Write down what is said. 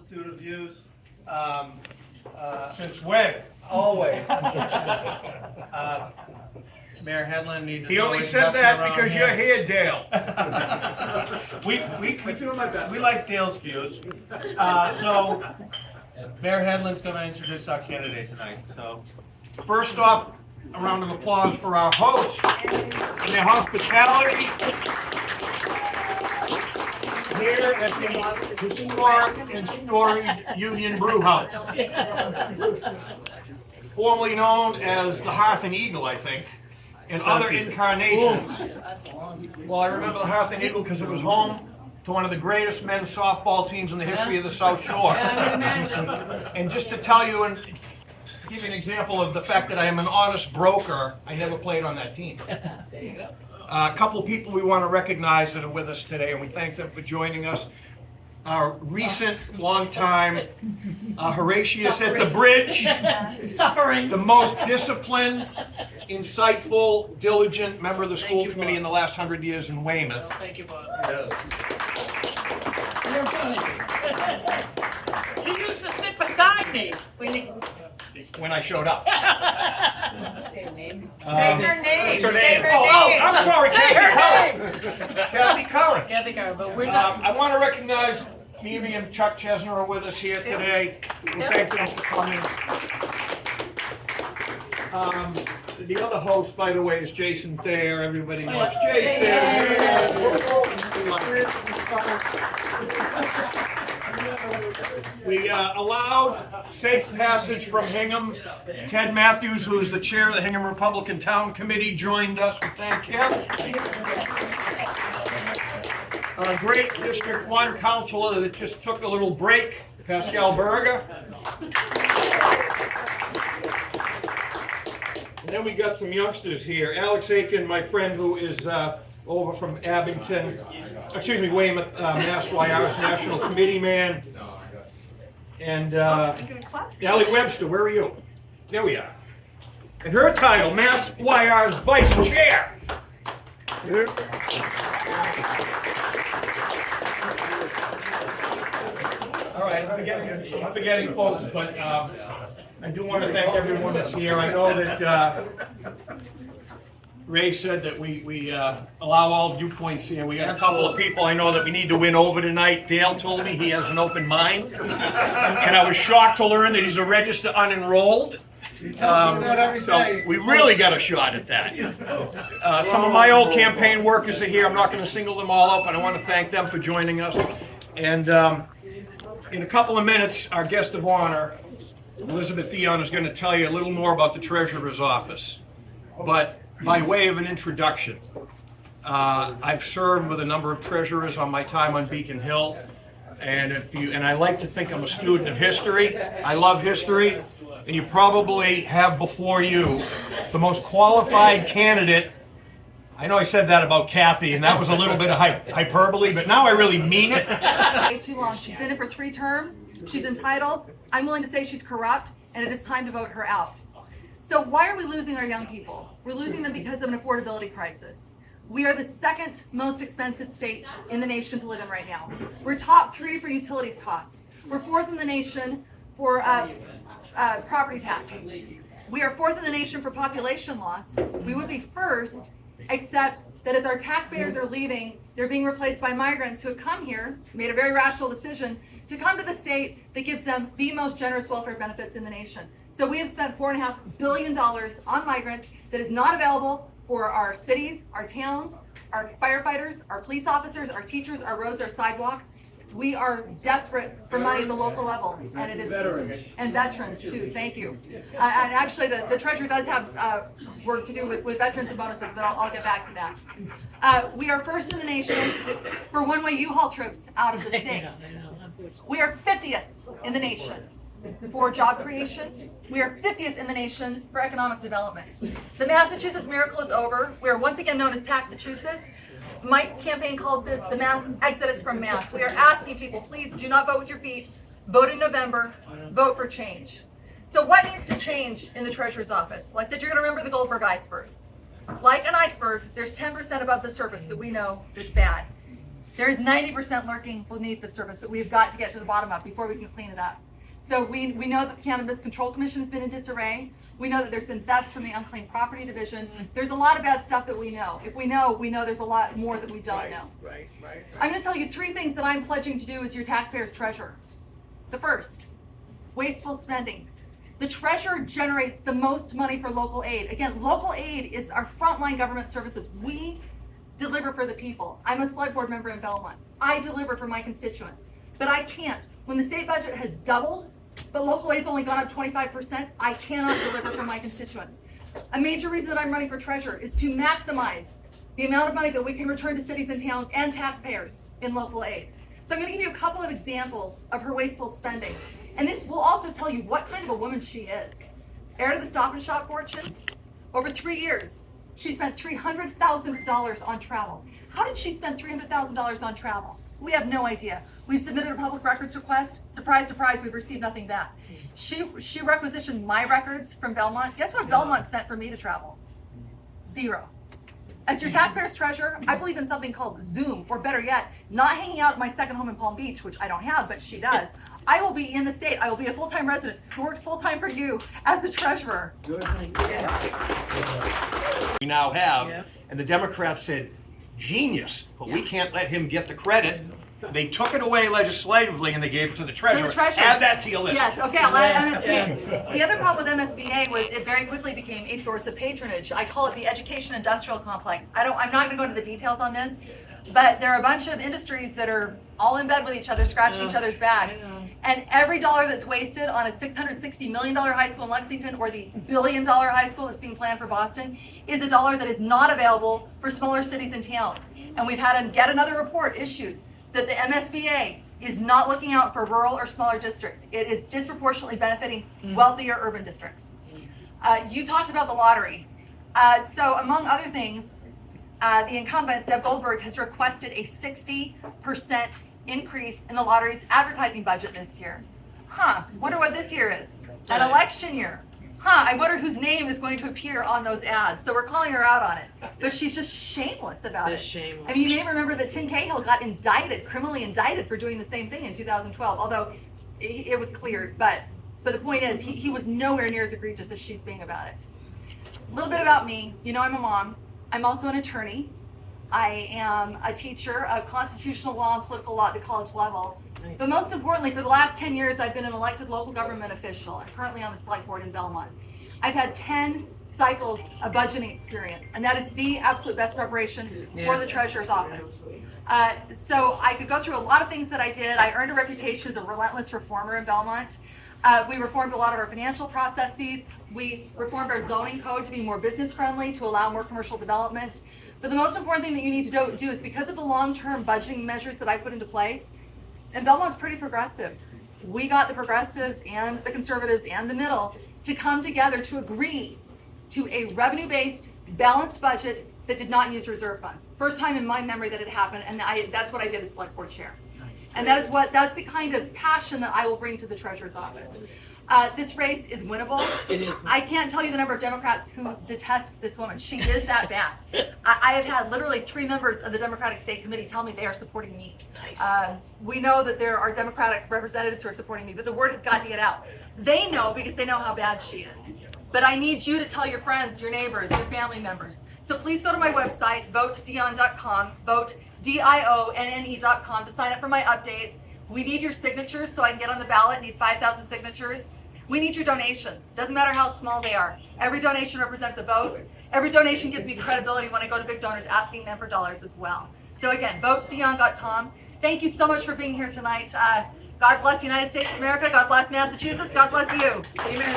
multitude of views. Since when? Always. Mayor Hedlund needed. He only said that because you're here, Dale. We like Dale's views. So Mayor Hedlund's going to introduce our candidate tonight. So First off, a round of applause for our hosts and their hospitality here at the historic and storied Union Brew House, formerly known as the Hearth and Eagle, I think, in other incarnations. Well, I remember the Hearth and Eagle because it was home to one of the greatest men's softball teams in the history of the South Shore. And just to tell you and give you an example of the fact that I am an honest broker, I never played on that team. There you go. A couple of people we want to recognize that are with us today, and we thank them for joining us. Our recent, long-time Horatius at the bridge, Suffering. the most disciplined, insightful, diligent member of the school you, committee Bob. in the last 100 years in Weymouth. Thank you, Bob. yes. You're funny. You used to sit beside me When I showed up. Say her name. Say her name. What's her Say name? her Oh, name. I'm sorry, Say Kathy her Cullen. name. Kathy Cullen. Kathy Carr, but we're not. I want to recognize Mimi and Chuck Chesner are with us here today. We thank them for coming. The other host, by the way, is Jason Thayer. Everybody knows Jason. We allowed safe passage from Hingham. Ted Matthews, who is the chair of the Hingham Republican Town Committee, joined us. We thank him. A great District 1 councilor that just took a little break, Pascal Berger. And then we got some youngsters here. Alex Aiken, my friend, who is over from Weymouth, Mass YR's National Committee man. And Allie Webster, where are you? There we are. And her title, Mass YR's Vice Chair. All right, I'm forgetting folks, but I do want to thank everyone that's here. I know that Ray said that we allow all viewpoints here. We got a couple of people I know that we need to win over tonight. Dale told me he has an open mind, and I was shocked to learn that he's a registered unenrolled. So we really got a shot at that. Some of my old campaign workers are here. I'm not going to single them all out, but I want to thank them for joining us. And in a couple of minutes, our guest of honor, Elizabeth Dionne, is going to tell you a little more about the Treasurer's office. But by way of an introduction, I've served with a number of treasurers on my time on Beacon Hill. And I like to think I'm a student of history. I love history. And you probably have before you the most qualified candidate. I know I said that about Kathy, and that was a little bit of hyperbole, but now I really mean it. Way too long. She's been in for 3 terms. She's entitled. I'm willing to say she's corrupt, and it is time to vote her out. So why are we losing our young people? We're losing them because of an affordability crisis. We are the second most expensive state in the nation to live in right now. We're top 3 for utilities costs. We're 4th in the nation for property tax. We are 4th in the nation for population loss. We would be 1st, except that as our taxpayers are leaving, they're being replaced by migrants who have come here, made a very rational decision, to come to the state that gives them the most generous welfare benefits in the nation. So we have spent $4.5 billion on migrants that is not available for our cities, our towns, our firefighters, our police officers, our teachers, our roads, our sidewalks. We are desperate for money at the local level, and it is and veterans too. Thank you. And actually, the treasurer does have work to do with veterans and bonuses, but I'll get back to that. We are 1st in the nation for one-way U-Haul trips out of the state. We are 50th in the nation for job creation. We are 50th in the nation for economic development. The Massachusetts miracle is over. We are once again known as Taxachusetts. My campaign calls this the mass exodus from Mass. We are asking people, please do not vote with your feet. Vote in November. Vote for change. So what needs to change in the Treasurer's office? Well, I said you're going to remember the Goldberg iceberg. Like an iceberg, there's 10% above the surface that we know is bad. There is 90% lurking beneath the surface that we've got to get to the bottom of before we can clean it up. So we know that the Cannabis Control Commission has been in disarray. We know that there's been thefts from the Unclaimed Property Division. There's a lot of bad stuff that we know. If we know there's a lot more that we don't know. Right. I'm going to tell you 3 things that I'm pledging to do as your taxpayers' treasurer. The first, wasteful spending. The treasurer generates the most money for local aid. Again, local aid is our frontline government services. We deliver for the people. I'm a select board member in Belmont. I deliver for my constituents. But I can't. When the state budget has doubled, but local aid's only gone up 25%, I cannot deliver for my constituents. A major reason that I'm running for treasurer is to maximize the amount of money that we can return to cities and towns and taxpayers in local aid. So I'm going to give you a couple of examples of her wasteful spending. And this will also tell you what kind of a woman she is. Heir to the Stop and Shop fortune, over 3 years, she spent $300,000 on travel. How did she spend $300,000 on travel? We have no idea. We've submitted a public records request. Surprise, surprise, we've received nothing back. She requisitioned my records from Belmont. Guess what Belmont spent for me to travel? 0. As your taxpayer's treasurer, I believe in something called Zoom, or better yet, not hanging out at my second home in Palm Beach, which I don't have, but she does. I will be in the state. I will be a full-time resident who works full-time for you as the treasurer. We now have, Yeah. and the Democrats said, genius, but we can't let him get the credit. They took it away legislatively and they gave it to the treasurer. treasurer. Add that to your list. Yes, okay, I'll add MSBA. The other problem with MSBA was it very quickly became a source of patronage. I call it the education industrial complex. I'm not gonna go into the details on this, but there are a bunch of industries that are all in bed with each other, scratching each other's backs. And every dollar that's wasted on a $660 million high school in Lexington or the $1 billion high school that's being planned for Boston is a dollar that is not available for smaller cities and towns. And we've had yet another report issued that the MSBA is not looking out for rural or smaller districts. It is disproportionately benefiting wealthier urban districts. You talked about the lottery. So among other things, the incumbent, Deb Goldberg, has requested a 60% increase in the lottery's advertising budget this year. Wonder what this year is. An election year. I wonder whose name is going to appear on those ads. So we're calling her out on it. But she's just shameless about it. Shameless. I mean, you may remember that Tim Cahill got criminally indicted for doing the same thing in 2012, although it was cleared. But the point is, he was nowhere near as egregious as she's being about it. A little bit about me. You know, I'm a mom. I'm also an attorney. I am a teacher of constitutional law and political law at the college level. But most importantly, for the last 10 years, I've been an elected local government official. I'm currently on the select board in Belmont. I've had 10 cycles of budgeting experience, and that is the absolute best preparation for the treasurer's office. So I could go through a lot of things that I did. I earned a reputation as a relentless reformer in Belmont. We reformed a lot of our financial processes. We reformed our zoning code to be more business friendly, to allow more commercial development. But the most important thing that you need to do is, because of the long-term budgeting measures that I put into place, and Belmont's pretty progressive. We got the progressives and the conservatives and the middle to come together to agree to a revenue-based, balanced budget that did not use reserve funds. First time in my memory that it happened, and that's what I did as select board chair. And that's the kind of passion that I will bring to the treasurer's office. This race is winnable. It is. I can't tell you the number of Democrats who detest this woman. She is that bad. I have had literally 3 members of the Democratic State Committee tell me they are supporting me. Nice. We know that there are Democratic representatives who are supporting me, but the word has got to get out. They know because they know how bad she is. But I need you to tell your friends, your neighbors, your family members. So please go to my website, votedionne.com, votedionne.com to sign up for my updates. We need your signatures so I can get on the ballot. Need 5,000 signatures. We need your donations. Doesn't matter how small they are. Every donation represents a vote. Every donation gives me credibility when I go to big donors asking them for dollars as well. So again, votedionne.com. Thank you so much for being here tonight. God bless the United States of America. God bless Massachusetts. God bless you. Amen.